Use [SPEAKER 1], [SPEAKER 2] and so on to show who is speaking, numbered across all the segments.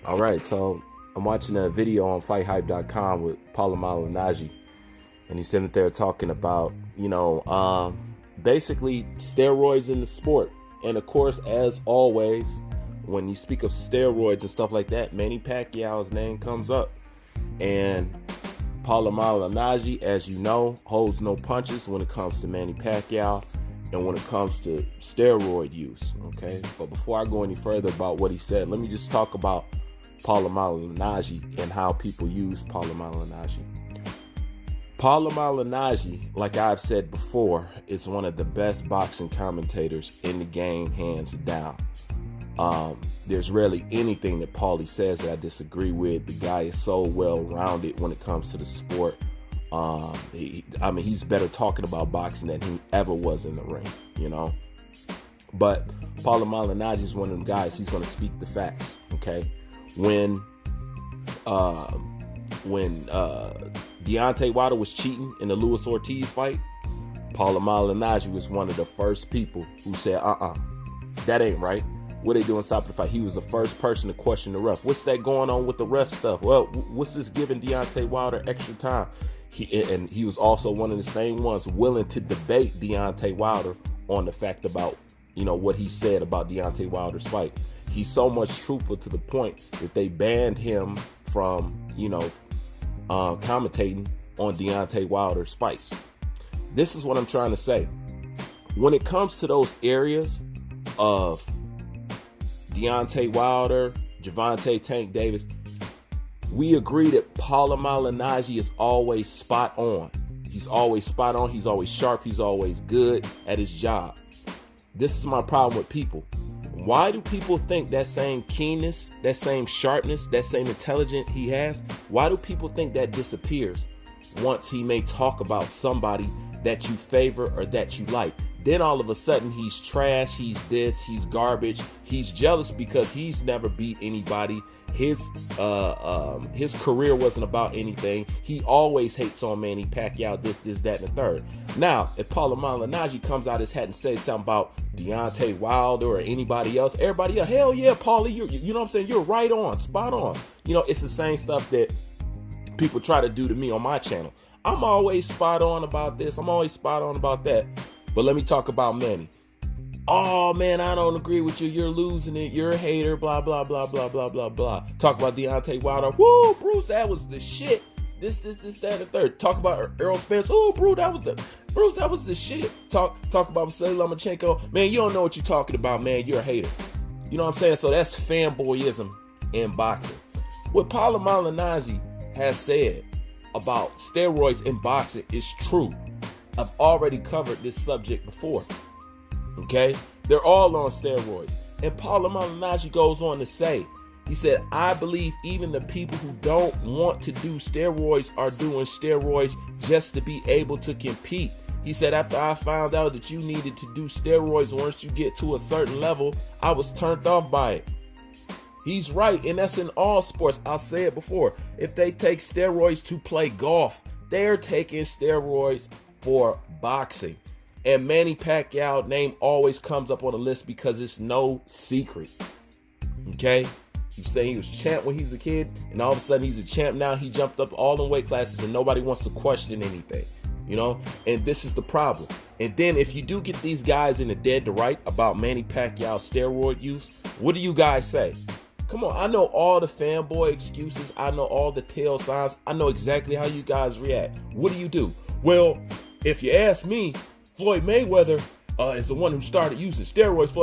[SPEAKER 1] All right, so I'm watching a video on FightHype.com with Paulie Malignaggi, and he's sitting there talking about, basically steroids in the sport. And of course, as always, when you speak of steroids and stuff like that, Manny Pacquiao's name comes up. And Paulie Malignaggi, as you know, holds no punches when it comes to Manny Pacquiao and when it comes to steroid use, okay? But before I go any further about what he said, let me just talk about Paulie Malignaggi and how people use Paulie Malignaggi. Paulie Malignaggi, like I've said before, is one of the best boxing commentators in the game, hands down. There's rarely anything that Paulie says that I disagree with. The guy is so well-rounded when it comes to the sport. He's better talking about boxing than he ever was in the ring, But Paulie Malignaggi is one of them guys. He's going to speak the facts, okay? When Deontay Wilder was cheating in the Luis Ortiz fight, Paulie Malignaggi was one of the first people who said, that ain't right. What they doing stopping the fight? He was the first person to question the ref. What's that going on with the ref stuff? Well, what's this giving Deontay Wilder extra time? He was also one of the same ones willing to debate Deontay Wilder on the fact about, what he said about Deontay Wilder's fight. He's so much truthful to the point that they banned him from, commentating on Deontay Wilder's fights. This is what I'm trying to say. When it comes to those areas of Deontay Wilder, Gervonta Tank Davis, we agree that Paulie Malignaggi is always spot on. He's always spot on. He's always sharp. He's always good at his job. This is my problem with people. Why do people think that same keenness, that same sharpness, that same intelligence he has, why do people think that disappears once he may talk about somebody that you favor or that you like? Then all of a sudden he's trash, he's this, he's garbage, he's jealous because he's never beat anybody. His career wasn't about anything. He always hates on Manny Pacquiao, this, that, and the third. Now, if Paulie Malignaggi comes out his hat and says something about Deontay Wilder or anybody else, everybody else, hell yeah, Paulie, you know what I'm saying? You're right on, spot on. It's the same stuff that people try to do to me on my channel. I'm always spot on about this. I'm always spot on about that. But let me talk about Manny. Oh, man, I don't agree with you. You're losing it. You're a hater, blah, blah, blah, blah, blah, blah, blah. Talk about Deontay Wilder. Woo, Bruce, that was the shit. This, that, and the third. Talk about Errol Spence. Oh, Bruce, that was the shit. Talk about Vasily Lomachenko. Man, you don't know what you're talking about, man. You're a hater. You know what I'm saying? So that's fanboyism in boxing. What Paulie Malignaggi has said about steroids in boxing is true. I've already covered this subject before. Okay? They're all on steroids. And Paulie Malignaggi goes on to say, he said, I believe even the people who don't want to do steroids are doing steroids just to be able to compete. He said, after I found out that you needed to do steroids once you get to a certain level, I was turned off by it. He's right, and that's in all sports. I'll say it before. If they take steroids to play golf, they're taking steroids for boxing. And Manny Pacquiao name always comes up on the list because it's no secret. Okay? You say he was champ when he was a kid, and all of a sudden he's a champ now. He jumped up all the weight classes and nobody wants to question anything. And this is the problem. And then if you do get these guys in the dead to right about Manny Pacquiao's steroid use, what do you guys say? Come on, I know all the fanboy excuses. I know all the tail signs. I know exactly how you guys react. What do? Well, if you ask me, Floyd Mayweather is the one who started using steroids.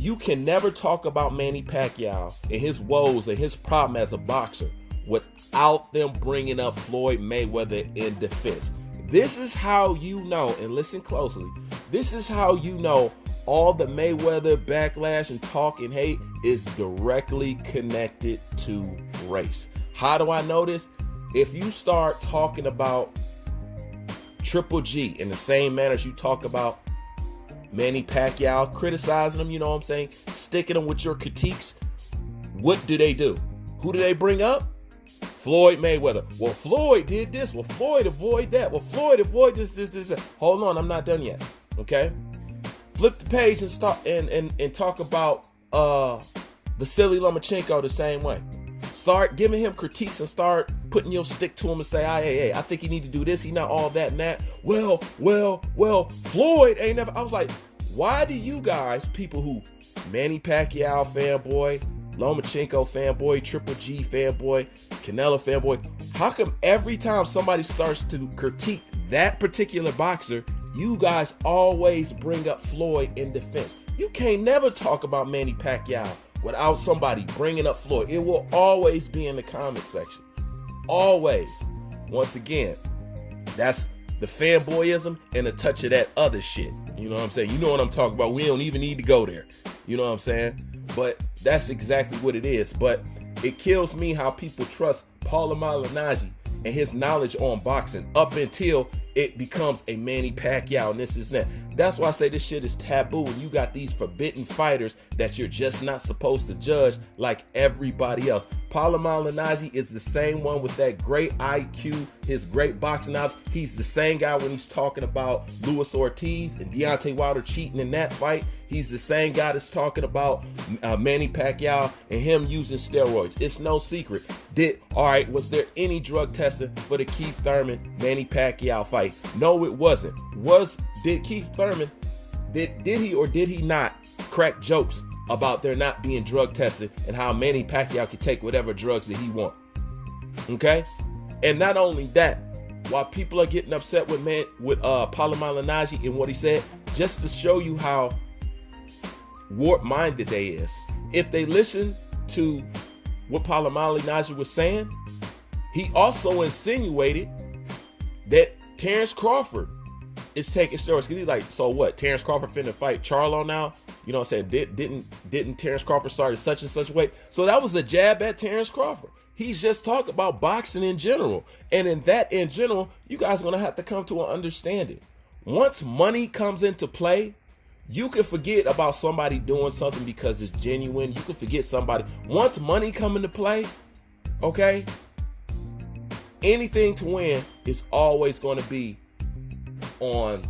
[SPEAKER 1] You can never talk about Manny Pacquiao and his woes and his problem as a boxer without them bringing up Floyd Mayweather in defense. This is how you know, and listen closely, this is how you know all the Mayweather backlash and talk and hate is directly connected to race. How do I know this? If you start talking about Triple G in the same manner as you talk about Manny Pacquiao, criticizing him, you know what I'm saying, sticking them with your critiques, what do? Who do they bring up? Floyd Mayweather. Well, Floyd did this. Well, Floyd avoid that. Well, Floyd avoid this. Hold on, I'm not done yet. Okay? Flip the page and start and talk about Vasily Lomachenko the same way. Start giving him critiques and start putting your stick to him and say, hey, I think he need to do this. He not all that and that. Well, Floyd ain't never. I was like, why do you guys, people who Manny Pacquiao fanboy, Lomachenko fanboy, Triple G fanboy, Canelo fanboy, how come every time somebody starts to critique that particular boxer, you guys always bring up Floyd in defense? You can't never talk about Manny Pacquiao without somebody bringing up Floyd. It will always be in the comment section. Always. Once again, that's the fanboyism and a touch of that other shit. You know what I'm saying? You know what I'm talking about. We don't even need to go there. You know what I'm saying? But that's exactly what it is. But it kills me how people trust Paulie Malignaggi and his knowledge on boxing up until it becomes a Manny Pacquiao and this is that. That's why I say this shit is taboo, and you got these forbidden fighters that you're just not supposed to judge like everybody else. Paulie Malignaggi is the same one with that great IQ, his great boxing knowledge. He's the same guy when he's talking about Luis Ortiz and Deontay Wilder cheating in that fight. He's the same guy that's talking about Manny Pacquiao and him using steroids. It's no secret. Was there any drug testing for the Keith Thurman Manny Pacquiao fight? No, it wasn't. Did Keith Thurman, did he or did he not crack jokes about there not being drug testing and how Manny Pacquiao could take whatever drugs that he want? Okay? And not only that, while people are getting upset with Paulie Malignaggi and what he said, just to show you how warped-minded they is. If they listen to what Paulie Malignaggi was saying, he also insinuated that Terrence Crawford is taking steroids. He's like, so what? Terrence Crawford finna fight Charlo now? You know what I'm saying? Didn't Terrence Crawford start at such and such a weight? So that was a jab at Terrence Crawford. He's just talking about boxing in general. And in general, you guys are going to have to come to an understanding. Once money comes into play, you can forget about somebody doing something because it's genuine. You can forget somebody. Once money come into play, okay, anything to win is always going to be on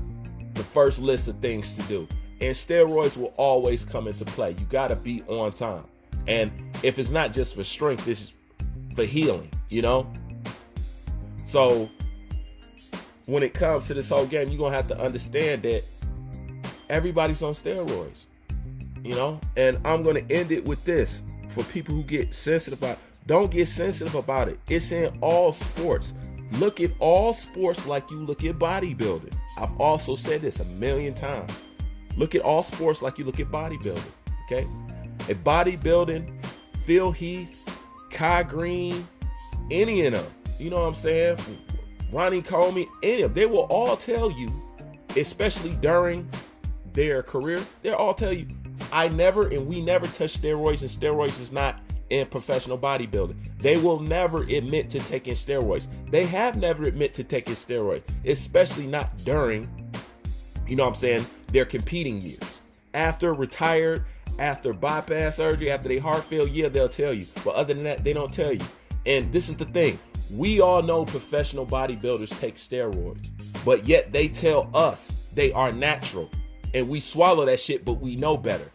[SPEAKER 1] the first list of things to do. And steroids will always come into play. You got to be on time. And if it's not just for strength, it's for healing, you know? So when it comes to this whole game, you're going to have to understand that everybody's on steroids, you know? And I'm going to end it with this. For people who get sensitive about it, don't get sensitive about it. It's in all sports. Look at all sports like you look at bodybuilding. I've also said this a million times. Look at all sports like you look at bodybuilding, okay? At bodybuilding, Phil Heath, Kai Green, any of them, you know what I'm saying? Ronnie Coleman, any of them, they will all tell you, especially during their career, they'll all tell you, we never touch steroids, and steroids is not in professional bodybuilding. They will never admit to taking steroids. They have never admit to taking steroids, especially not during, you know what I'm saying, their competing years. After retired, after bypass surgery, after they heart fail, yeah, they'll tell you. But other than that, they don't tell you. And this is the thing. We all know professional bodybuilders take steroids, but yet they tell us they are natural. And we swallow that shit, but we know better.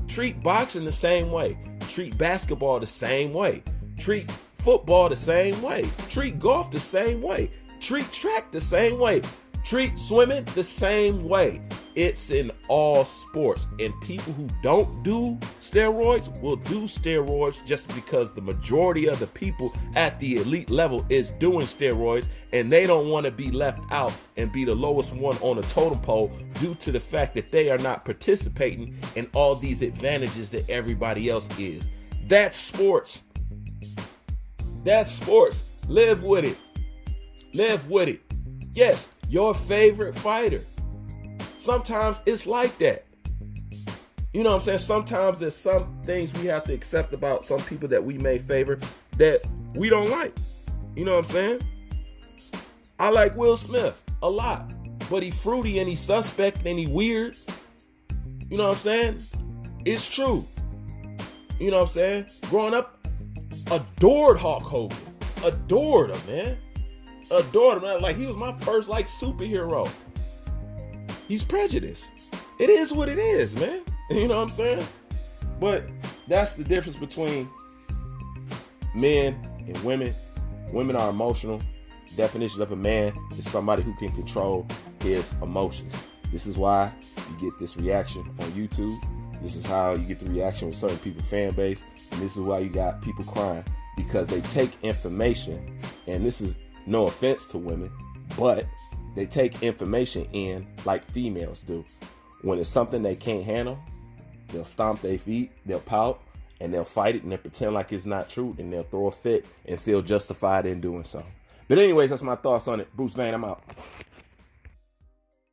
[SPEAKER 1] Treat boxing the same way. Treat basketball the same way. Treat football the same way. Treat golf the same way. Treat track the same way. Treat swimming the same way. It's in all sports. And people who don't do steroids will do steroids just because the majority of the people at the elite level is doing steroids, and they don't want to be left out and be the lowest one on the totem pole due to the fact that they are not participating in all these advantages that everybody else is. That's sports. That's sports. Live with it. Live with it. Yes, your favorite fighter. Sometimes it's like that. You know what I'm saying? Sometimes there's some things we have to accept about some people that we may favor that we don't like. You know what I'm saying? I like Will Smith a lot, but he fruity and he suspect and he weird. You know what I'm saying? It's true. You know what I'm saying? Growing up, adored Hulk Hogan. Adored him, man. Adored him, man. Like, he was my first, like, superhero. He's prejudiced. It is what it is, man. You know what I'm saying? But that's the difference between men and women. Women are emotional. Definition of a man is somebody who can control his emotions. This is why you get this reaction on YouTube. This is how you get the reaction with certain people's fan base. And this is why you got people crying, because they take information, and this is no offense to women, but they take information in like females do. When it's something they can't handle, they'll stomp their feet, they'll pout, and they'll fight it, and they'll pretend like it's not true, and they'll throw a fit and feel justified in doing so. But anyways, that's my thoughts on it. Bruce Vane, I'm out.